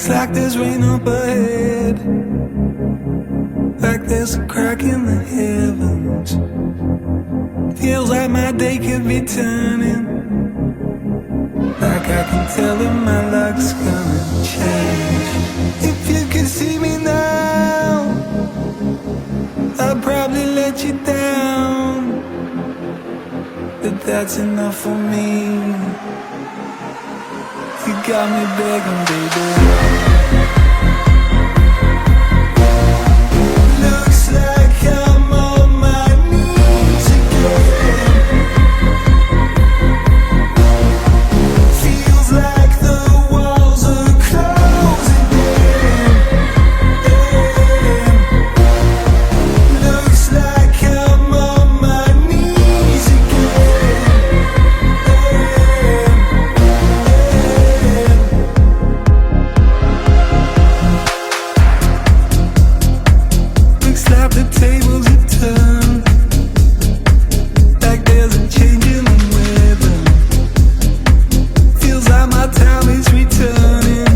Looks like there's rain up ahead, like there's a crack in the heavens. Feels like my day could be turning, like I can tell that my luck's gonna change. If you could see me now, I'd probably let you down, but that's enough for me. You got me begging, baby. Looks like I'm on my knees again. Feels like the walls are closing in. Looks like I'm on my knees again. Looks like the tables have turned, like there's a change in the weather. Feels like my time is returning,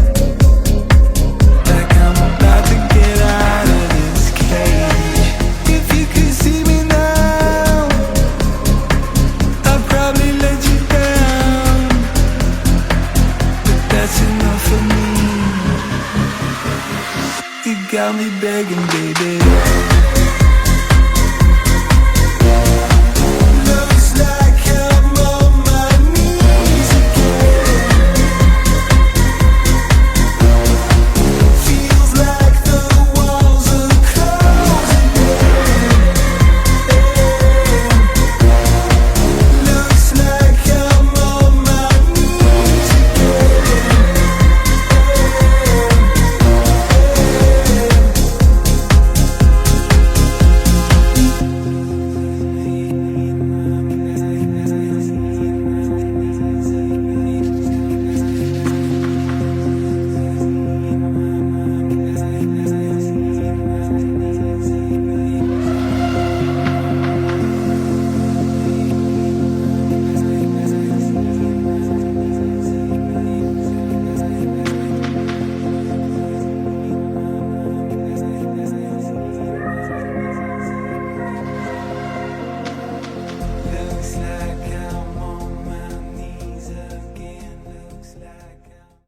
like I'm about to get out of this cage. If you could see me now, I'd probably let you down, but that's enough for me. You got me begging, baby.